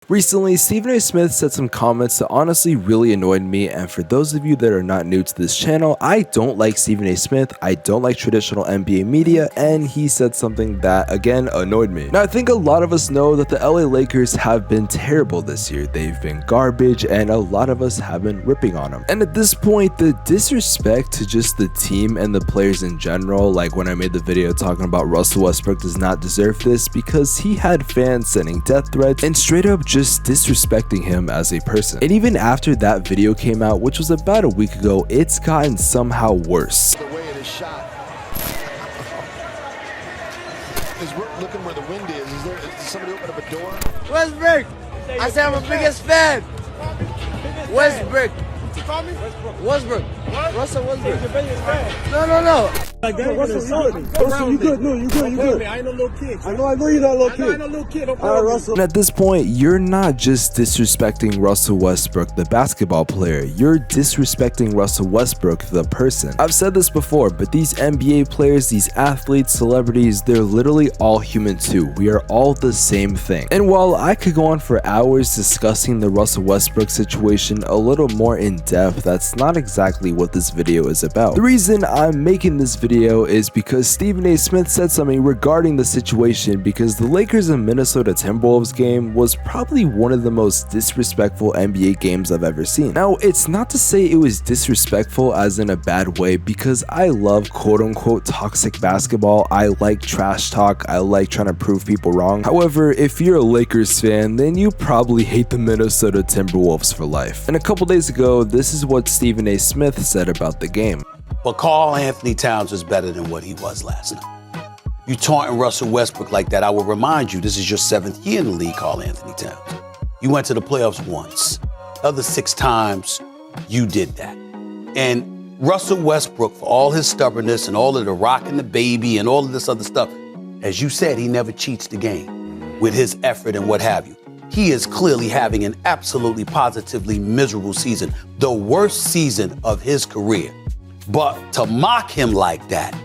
Recently, Stephen A. Smith said some comments that honestly really annoyed me, and for those of you that are not new to this channel, I don't like Stephen A. Smith, I don't like traditional NBA media, and he said something that, again, annoyed me. Now, I think a lot of us know that the LA Lakers have been terrible this year. They've been garbage, and a lot of us have been ripping on them. And at this point, the disrespect to just the team and the players in general, like when I made the video talking about Russell Westbrook does not deserve this because he had fans sending death threats and straight up just disrespecting him as a person. And even after that video came out, which was about a week ago, it's gotten somehow worse. The way it is shot. Looking where the wind is. Did somebody open up a door? Westbrook! I said I'm a biggest fan. Westbrook. You call me? Westbrook. What? Russell Westbrook. He's your biggest fan. No. Like that, Russell, you good. No, you good. I ain't no little kid. I know you're not a little kid. I ain't no little kid. All right, Russell. And at this point, you're not just disrespecting Russell Westbrook, the basketball player. You're disrespecting Russell Westbrook, the person. I've said this before, but these NBA players, these athletes, celebrities, they're literally all human too. We are all the same thing. And while I could go on for hours discussing the Russell Westbrook situation a little more in depth, that's not exactly what this video is about. The reason I'm making this video is because Stephen A. Smith said something regarding the situation, because the Lakers and Minnesota Timberwolves game was probably one of the most disrespectful NBA games I've ever seen. Now, it's not to say it was disrespectful as in a bad way, because I love quote-unquote toxic basketball. I like trash talk. I like trying to prove people wrong. However, if you're a Lakers fan, then you probably hate the Minnesota Timberwolves for life. And a couple days ago, this is what Stephen A. Smith said about the game. But Karl Anthony Towns is better than what he was last night. You taunting Russell Westbrook like that, I will remind you, this is your 7th year in the league, Karl Anthony Towns. You went to the playoffs once. The other 6 times, you did that. And Russell Westbrook, for all his stubbornness and all of the rocking the baby and all of this other stuff, as you said, he never cheats the game with his effort and what have you. He is clearly having an absolutely positively miserable season, the worst season of his career. But to mock him like that,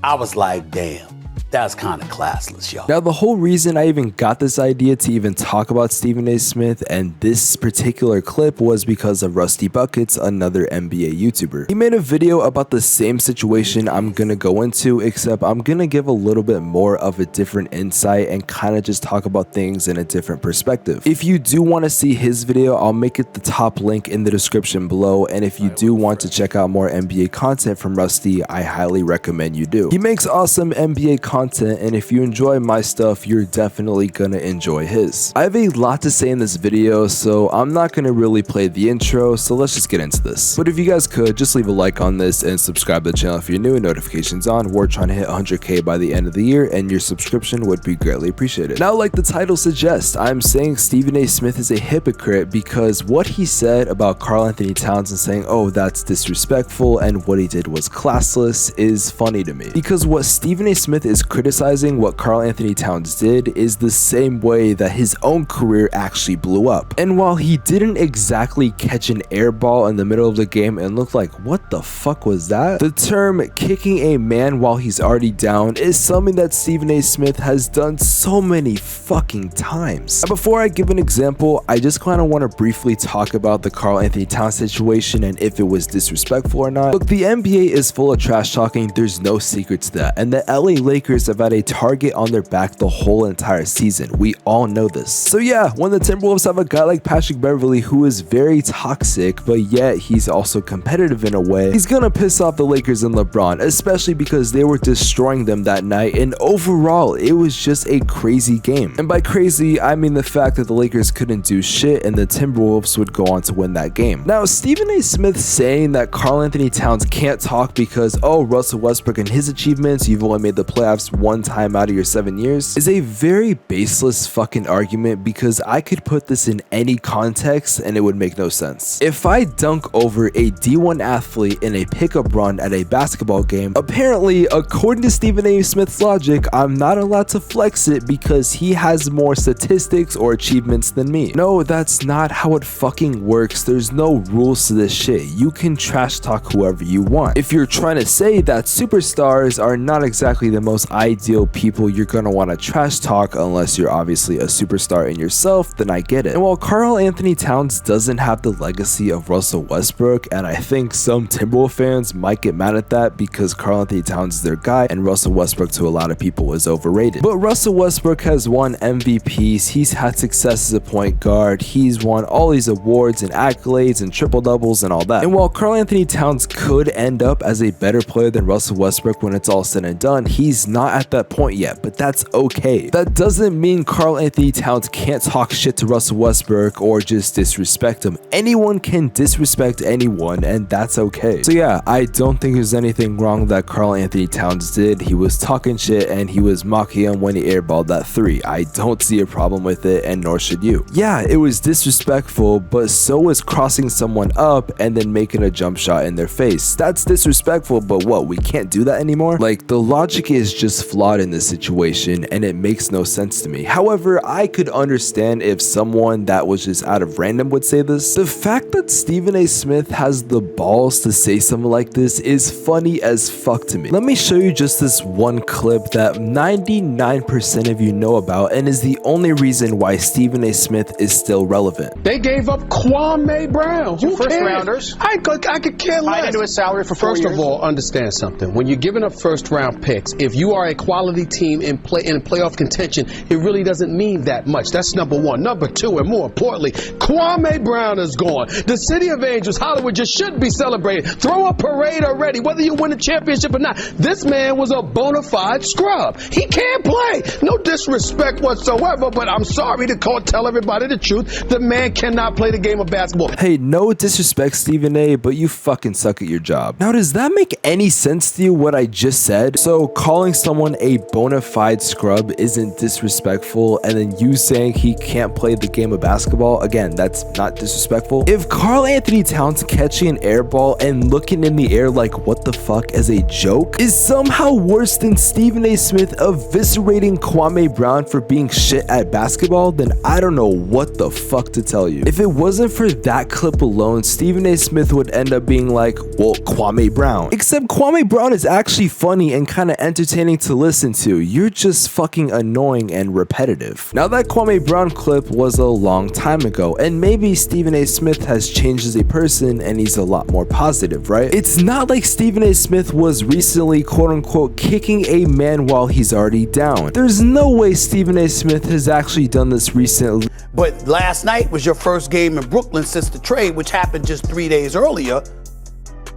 I was like, damn, that's kind of classless, y'all. Now, the whole reason I even got this idea to even talk about Stephen A. Smith and this particular clip was because of Rusty Buckets, another NBA YouTuber. He made a video about the same situation I'm gonna go into, except I'm gonna give a little bit more of a different insight and kind of just talk about things in a different perspective. If you do want to see his video, I'll make it the top link in the description below, and if you do want to check out more NBA content from Rusty, I highly recommend you do. He makes awesome NBA content, and if you enjoy my stuff, you're definitely gonna enjoy his. I have a lot to say in this video, so I'm not gonna really play the intro, so let's just get into this. But if you guys could, just leave a like on this and subscribe to the channel if you're new and notifications on. We're trying to hit 100K by the end of the year, and your subscription would be greatly appreciated. Now, like the title suggests, I'm saying Stephen A. Smith is a hypocrite because what he said about Karl Anthony Towns and saying, oh, that's disrespectful, and what he did was classless is funny to me. Because what Stephen A. Smith is criticizing what Karl Anthony Towns did is the same way that his own career actually blew up. And while he didn't exactly catch an air ball in the middle of the game and look like, what the fuck was that? The term kicking a man while he's already down is something that Stephen A. Smith has done so many fucking times. And before I give an example, I just kind of want to briefly talk about the Karl Anthony Towns situation and if it was disrespectful or not. Look, the NBA is full of trash talking, there's no secret to that, and the LA Lakers have had a target on their back the whole entire season. We all know this. So yeah, when the Timberwolves have a guy like Patrick Beverley who is very toxic, but yet he's also competitive in a way, he's gonna piss off the Lakers and LeBron, especially because they were destroying them that night, and overall, it was just a crazy game. And by crazy, I mean the fact that the Lakers couldn't do shit and the Timberwolves would go on to win that game. Now, Stephen A. Smith saying that Karl Anthony Towns can't talk because, oh, Russell Westbrook and his achievements, you've only made the playoffs one time out of your 7 years, is a very baseless fucking argument, because I could put this in any context and it would make no sense. If I dunk over a D1 athlete in a pickup run at a basketball game, apparently, according to Stephen A. Smith's logic, I'm not allowed to flex it because he has more statistics or achievements than me. No, that's not how it fucking works. There's no rules to this shit. You can trash talk whoever you want. If you're trying to say that superstars are not exactly the most most ideal people you're gonna want to trash talk unless you're obviously a superstar in yourself, then I get it. And while Karl Anthony Towns doesn't have the legacy of Russell Westbrook, and I think some Timberwolves fans might get mad at that because Karl Anthony Towns is their guy and Russell Westbrook to a lot of people is overrated. But Russell Westbrook has won MVPs, he's had success as a point guard, he's won all these awards and accolades and triple doubles and all that. And while Karl Anthony Towns could end up as a better player than Russell Westbrook when it's all said and done, he's not at that point yet, but that's okay. That doesn't mean Karl Anthony Towns can't talk shit to Russell Westbrook or just disrespect him. Anyone can disrespect anyone, and that's okay. So yeah, I don't think there's anything wrong that Karl Anthony Towns did. He was talking shit and he was mocking him when he airballed that 3. I don't see a problem with it, and nor should you. Yeah, it was disrespectful, but so was crossing someone up and then making a jump shot in their face. That's disrespectful, but what, we can't do that anymore? Like, the logic is just flawed in this situation and it makes no sense to me. However, I could understand if someone that was just out of random would say this. The fact that Stephen A. Smith has the balls to say something like this is funny as fuck to me. Let me show you just this one clip that 99% of you know about and is the only reason why Stephen A. Smith is still relevant. They gave up Kwame Brown. Who first cares? rounders. I could care less. Tied into his salary for 4 First years. of all, understand something. When you're giving up first round picks, if you are a quality team in playoff contention, it really doesn't mean that much. That's number one. Number two, and more importantly, Kwame Brown is gone. The City of Angels, Hollywood, just should be celebrated. Throw a parade already, whether you win a championship or not. This man was a bona fide scrub. He can't play. No disrespect whatsoever, but I'm sorry to tell everybody the truth. The man cannot play the game of basketball. Hey, no disrespect, Stephen A., but you fucking suck at your job. Now, does that make any sense to you, what I just said? So, calling someone a bona fide scrub isn't disrespectful, and then you saying he can't play the game of basketball, again, that's not disrespectful. If Karl Anthony Towns catching an air ball and looking in the air like what the fuck as a joke is somehow worse than Stephen A. Smith eviscerating Kwame Brown for being shit at basketball, then I don't know what the fuck to tell you. If it wasn't for that clip alone, Stephen A. Smith would end up being like, well, Kwame Brown. Except Kwame Brown is actually funny and kind of entertaining to listen to. You're just fucking annoying and repetitive. Now, that Kwame Brown clip was a long time ago, and maybe Stephen A. Smith has changed as a person and he's a lot more positive, right? It's not like Stephen A. Smith was recently quote unquote kicking a man while he's already down. There's no way Stephen A. Smith has actually done this recently. But last night was your first game in Brooklyn since the trade, which happened just 3 days earlier,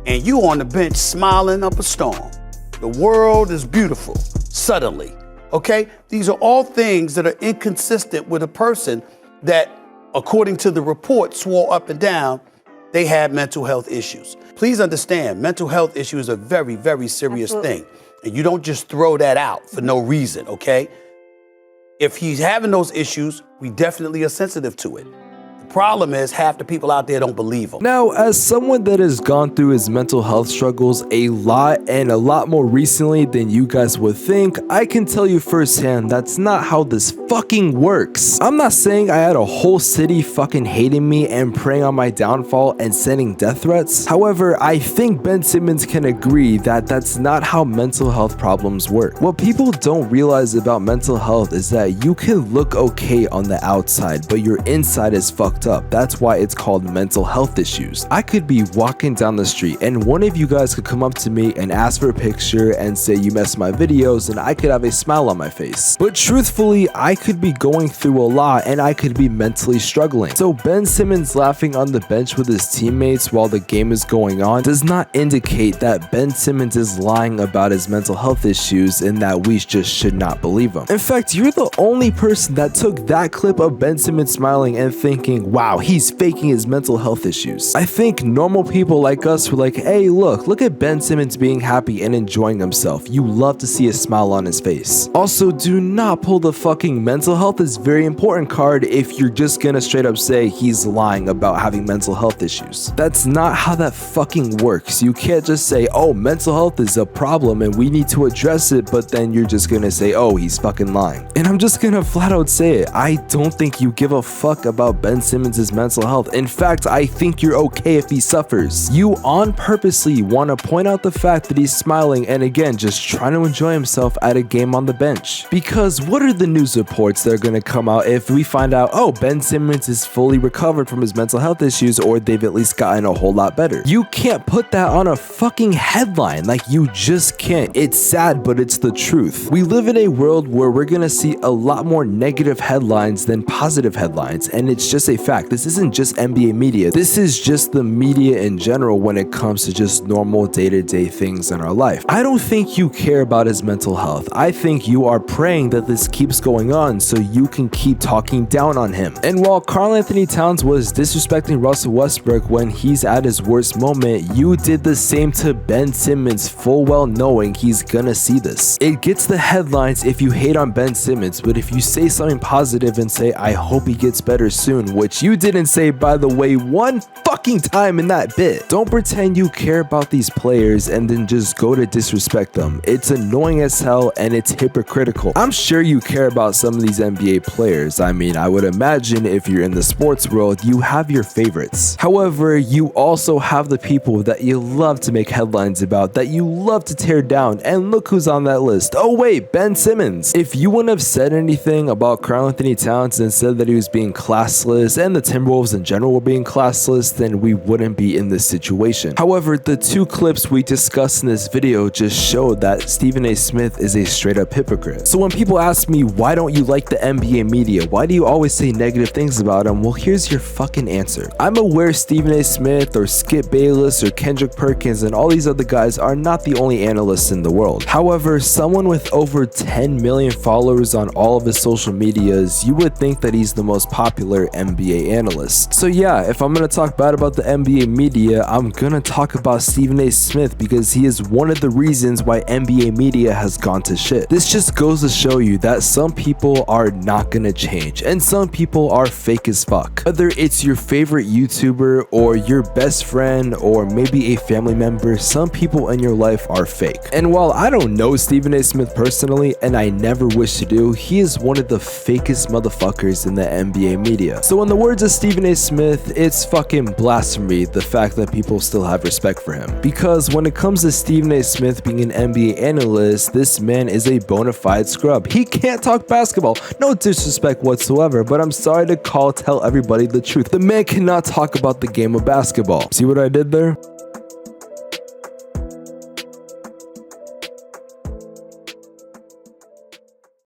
and you on the bench smiling up a storm. The world is beautiful, suddenly, okay? These are all things that are inconsistent with a person that, according to the report, swore up and down they had mental health issues. Please understand, mental health issues are a very, very serious thing, and you don't just throw that out for no reason, okay? If he's having those issues, we definitely are sensitive to it. The problem is half the people out there don't believe him. Now, as someone that has gone through his mental health struggles a lot and a lot more recently than you guys would think, I can tell you firsthand that's not how this fucking works. I'm not saying I had a whole city fucking hating me and preying on my downfall and sending death threats. However, I think Ben Simmons can agree that that's not how mental health problems work. What people don't realize about mental health is that you can look okay on the outside, but your inside is fucked up. That's why it's called mental health issues. I could be walking down the street and one of you guys could come up to me and ask for a picture and say you messed my videos, and I could have a smile on my face. But truthfully, I could be going through a lot and I could be mentally struggling. So Ben Simmons laughing on the bench with his teammates while the game is going on does not indicate that Ben Simmons is lying about his mental health issues and that we just should not believe him. In fact, you're the only person that took that clip of Ben Simmons smiling and thinking, wow, he's faking his mental health issues. I think normal people like us were like, hey, look at Ben Simmons being happy and enjoying himself. You love to see a smile on his face. Also, do not pull the fucking mental health is very important card if you're just gonna straight up say he's lying about having mental health issues. That's not how that fucking works. You can't just say, oh, mental health is a problem and we need to address it, but then you're just gonna say, oh, he's fucking lying. And I'm just gonna flat out say it. I don't think you give a fuck about Ben Simmons Simmons' mental health. In fact, I think you're okay if he suffers. You on purposely want to point out the fact that he's smiling and again just trying to enjoy himself at a game on the bench. Because what are the news reports that are going to come out if we find out, oh, Ben Simmons is fully recovered from his mental health issues, or they've at least gotten a whole lot better? You can't put that on a fucking headline. Like, you just can't. It's sad, but it's the truth. We live in a world where we're gonna see a lot more negative headlines than positive headlines, and it's just a fact. This isn't just NBA media. This is just the media in general when it comes to just normal day-to-day things in our life. I don't think you care about his mental health. I think you are praying that this keeps going on so you can keep talking down on him. And while Karl Anthony Towns was disrespecting Russell Westbrook when he's at his worst moment, you did the same to Ben Simmons, full well knowing he's gonna see this. It gets the headlines if you hate on Ben Simmons, but if you say something positive and say, I hope he gets better soon, which you didn't say, by the way, one fucking time in that bit. Don't pretend you care about these players and then just go to disrespect them. It's annoying as hell and it's hypocritical. I'm sure you care about some of these NBA players. I mean, I would imagine if you're in the sports world, you have your favorites. However, you also have the people that you love to make headlines about, that you love to tear down, and look who's on that list. Oh wait, Ben Simmons. If you wouldn't have said anything about Karl Anthony Towns and said that he was being classless and the Timberwolves in general were being classless, then we wouldn't be in this situation. However, the two clips we discussed in this video just showed that Stephen A. Smith is a straight up hypocrite. So when people ask me, why don't you like the NBA media? Why do you always say negative things about them? Well, here's your fucking answer. I'm aware Stephen A. Smith or Skip Bayless or Kendrick Perkins and all these other guys are not the only analysts in the world. However, someone with over 10 million followers on all of his social medias, you would think that he's the most popular NBA analyst. So yeah, if I'm gonna talk bad about the NBA media, I'm gonna talk about Stephen A. Smith because he is one of the reasons why NBA media has gone to shit. This just goes to show you that some people are not gonna change and some people are fake as fuck. Whether it's your favorite YouTuber or your best friend or maybe a family member, some people in your life are fake. And while I don't know Stephen A. Smith personally, and I never wish to do, he is one of the fakest motherfuckers in the NBA media. So in the words of Stephen A. Smith, it's fucking blasphemy the fact that people still have respect for him. Because when it comes to Stephen A. Smith being an NBA analyst, this man is a bona fide scrub. He can't talk basketball. No disrespect whatsoever, but I'm sorry to tell everybody the truth. The man cannot talk about the game of basketball. See what I did there?